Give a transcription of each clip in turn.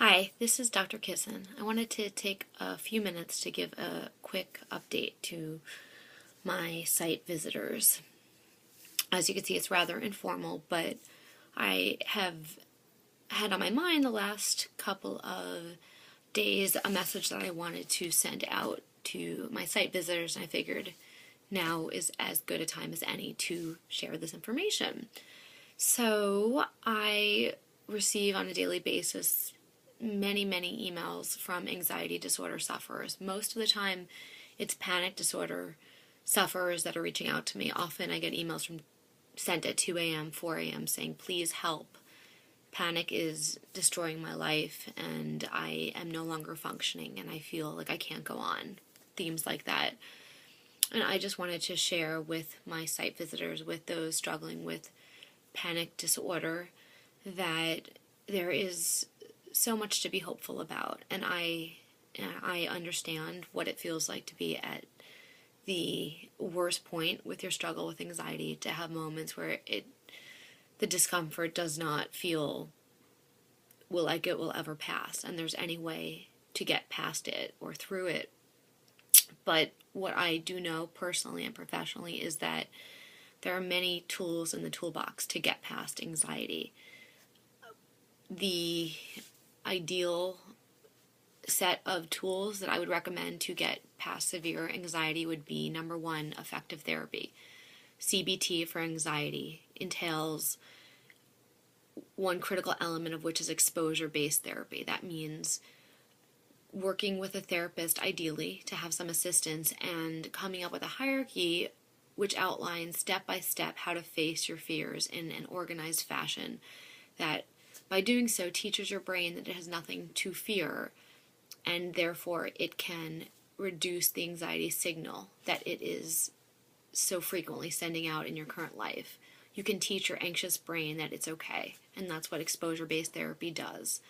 Hi, this is Dr. Kissen. I wanted to take a few minutes to give a quick update to my site visitors. As you can see, it's rather informal, but I have had on my mind the last couple of days a message that I wanted to send out to my site visitors, and I figured now is as good a time as any to share this information. So I receive on a daily basis many emails from anxiety disorder sufferers. Most of the time, it's panic disorder sufferers that are reaching out to me. Often I get emails sent at 2 a.m., 4 a.m. saying, please help. Panic is destroying my life and I am no longer functioning and I feel like I can't go on. Themes like that. And I just wanted to share with my site visitors, with those struggling with panic disorder, that there is so much to be hopeful about, and I understand what it feels like to be at the worst point with your struggle with anxiety, to have moments where the discomfort does not feel like it will ever pass, and there's any way to get past it or through it. But what I do know personally and professionally is that there are many tools in the toolbox to get past anxiety. The ideal set of tools that I would recommend to get past severe anxiety would be, number one, effective therapy. CBT for anxiety entails one critical element of which is exposure-based therapy. That means working with a therapist, ideally, to have some assistance, and coming up with a hierarchy which outlines step by step how to face your fears in an organized fashion that, by doing so, teaches your brain that it has nothing to fear, and therefore it can reduce the anxiety signal that it is so frequently sending out in your current life. You can teach your anxious brain that it's okay, and that's what exposure-based therapy does.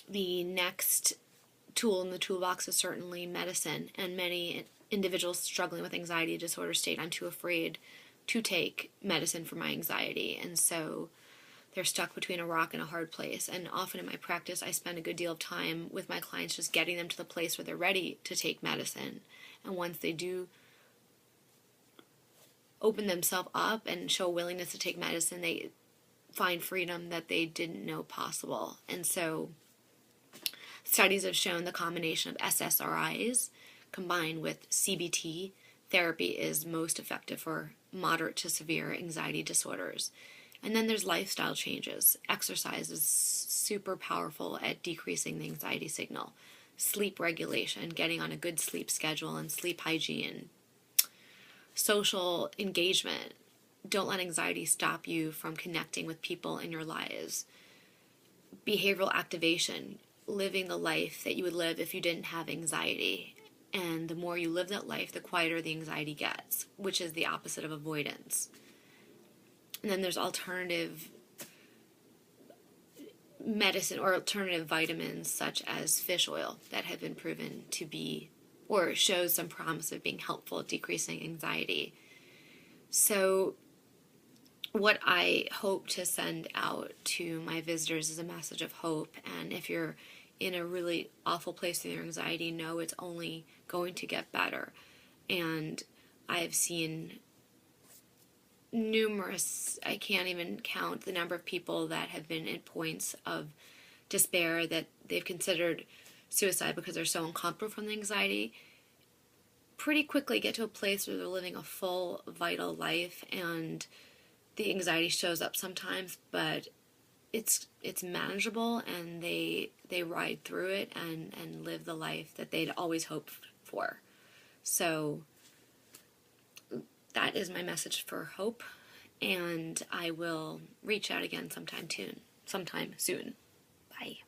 The next tool in the toolbox is certainly medicine, and many individuals struggling with anxiety disorder state, I'm too afraid to take medicine for my anxiety, and so they're stuck between a rock and a hard place. And often in my practice, I spend a good deal of time with my clients just getting them to the place where they're ready to take medicine. And once they do open themselves up and show willingness to take medicine, they find freedom that they didn't know possible. And so studies have shown the combination of SSRIs combined with CBT therapy is most effective for moderate to severe anxiety disorders. And then there's lifestyle changes. Exercise is super powerful at decreasing the anxiety signal. Sleep regulation, getting on a good sleep schedule and sleep hygiene. Social engagement. Don't let anxiety stop you from connecting with people in your lives. Behavioral activation, living the life that you would live if you didn't have anxiety. And the more you live that life, the quieter the anxiety gets, which is the opposite of avoidance. And then there's alternative medicine or alternative vitamins such as fish oil that have been proven to be, or shows some promise of being helpful at decreasing anxiety. So what I hope to send out to my visitors is a message of hope. And if you're in a really awful place with your anxiety, know it's only going to get better. And I've seen numerous, I can't even count the number of people that have been at points of despair that they've considered suicide because they're so uncomfortable from the anxiety, pretty quickly get to a place where they're living a full, vital life, and the anxiety shows up sometimes, but it's manageable, and they ride through it and live the life that they'd always hoped for. So that is my message for hope, and I will reach out again sometime soon. Bye.